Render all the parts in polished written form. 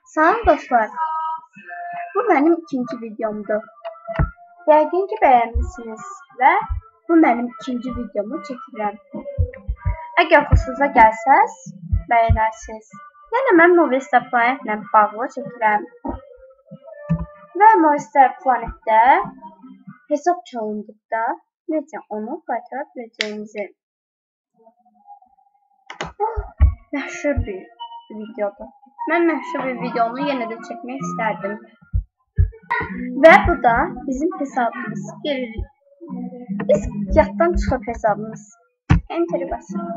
Salam dostlar, bu mənim ikinci videomdur. Yəqin ki, bəyənmişsiniz və bu mənim ikinci videomu çəkirəm. Əgər xoşunuza gəlsəz, bəyənərsiniz. Yəni, mən Movistar Planetlə bağlı çəkirəm. Və Movistar Planetdə hesab çalındıqda necə onu qaytara biləcəyinizi. Bu məşhur bir videodur. Mən məşhur bir videonu yenə də çəkmək istərdim. Və bu da bizim hesabımız. Biz yaddan çıxıb hesabımız. Enter'i basırıq.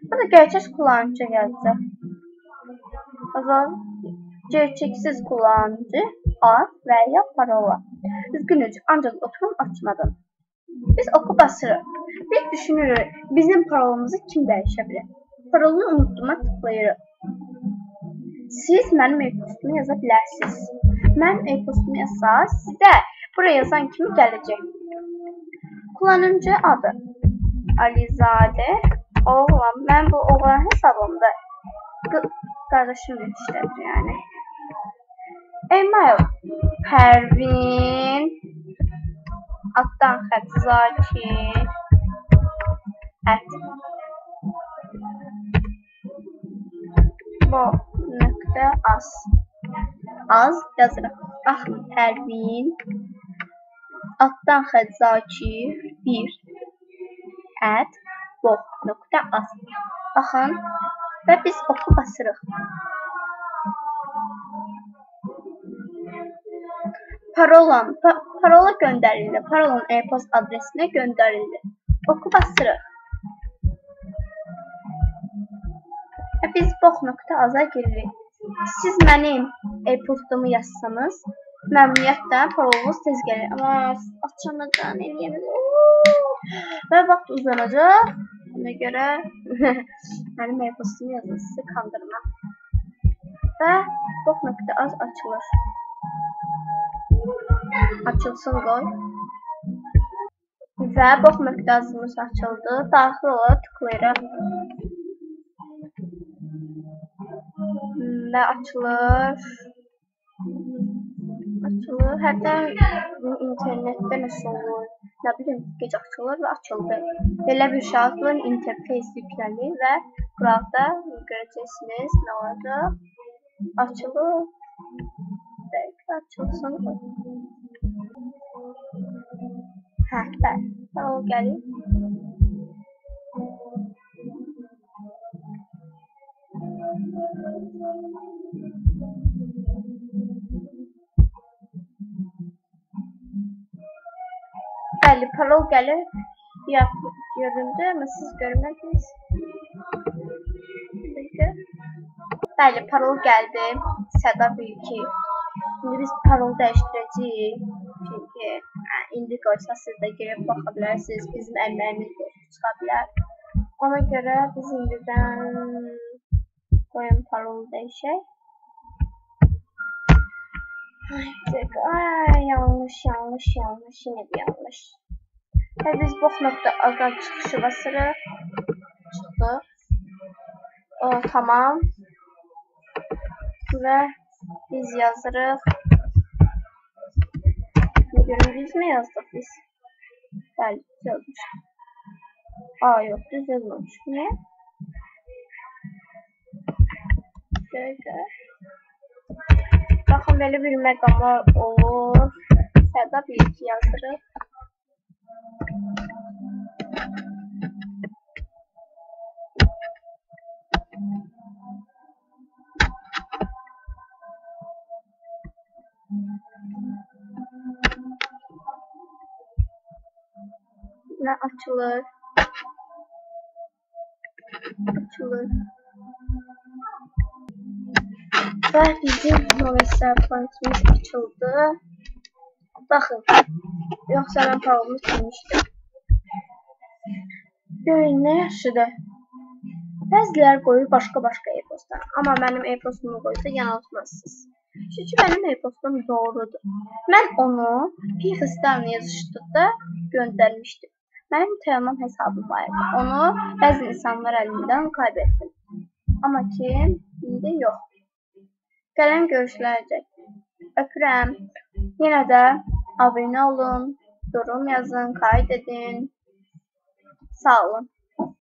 Bu da gerçək kullanıcı yazacaq. Gerçəksiz kullanıcı ad və ya parola. Üzgünüz, ancaq oturum açmadım. Biz oku basırıq. Biz düşünürük, bizim parolamızı kim dəyişə bilər? Parolunu unutduğuma tıklayırıq. Siz mənim e-postumu yaza bilərsiniz. Mənim e-postumu yazsaz, sizə buraya yazan kimi gələcək. Kullanıcı adı Alizadə oğlan. Mən bu oğlan hesabımda qardaşım işlədir yəni. Email Pərvin altdan xətt Zakir az yazırıq. Baxın, Pərvin altdan xətt Zakir 1 @box.az. Baxın və biz oku basırıq. Parola göndərildi. Parolanın e-post adresinə göndərildi. Oku basırıq. Və biz box.az-a giririk. Siz mənim e-postumu yazsanız, məmnuniyyətlə parolanız tez gəlir. Amma açanacan eləyəniz. Və vaxt uzanacaq. Ona görə mənim e-postumu yazın, sizi kandırmaq. Və box.az açılır. Açılsın qoy. Və box.azımız açıldı. Daxil olaraq tıklayırıq. Və açılır. Hərdən internetdə nəsə olur. Nə bilim, gec açılır və açıldı. Belə bir şahidin interfeysi yüklənir və qıraqda görəcəksiniz nə olacaq. Açılır. Bəlkə açılsın. Bəli. O gəlir. Bəli, parol gəlir. Göründü, amma siz görmədiniz. Bəli, parol gəldi. Səda bil ki, indi biz parol dəyişdirəcəyik. Çünki indi qoysa siz də girib baxa bilərsiniz. Bizim əməyimiz çıxa bilər. Ona görə biz indidən qoyun parolu dəyişək. Yanlış, yine bir yanlış. Və biz box.az-a çıxışı basırıq. Çıxdı. Tamam. Və biz yazırıq. Biz mi yazdık biz? Bəli, yazmışıq. Yox, düz yazmamışıq. Niyə? Baxın, belə bir məqamlar olur. Səda bil ki, yazırıq. Və açılır. Və bizim Movistar Planetimiz açıldı. Baxın, yoxsa mən parolumu silmişdim. Görün, nə yaxşıdır. Bəziləri qoyur başqa e-posta. Amma mənim e-postumu qoysa yanıltmazsınız. Çünki mənim e-postum doğrudur. Mən onu Pixistar'ın yazışdıqda göndərmişdim. Mənim Telegram hesabım var. Onu bəzi insanlar əlindən kaybetdim. Amma ki, indi yox. Gələn görüşlərəcək. Öpürəm. Yenə də abunə olun, yorum yazın, kaydedin. Sağ olun.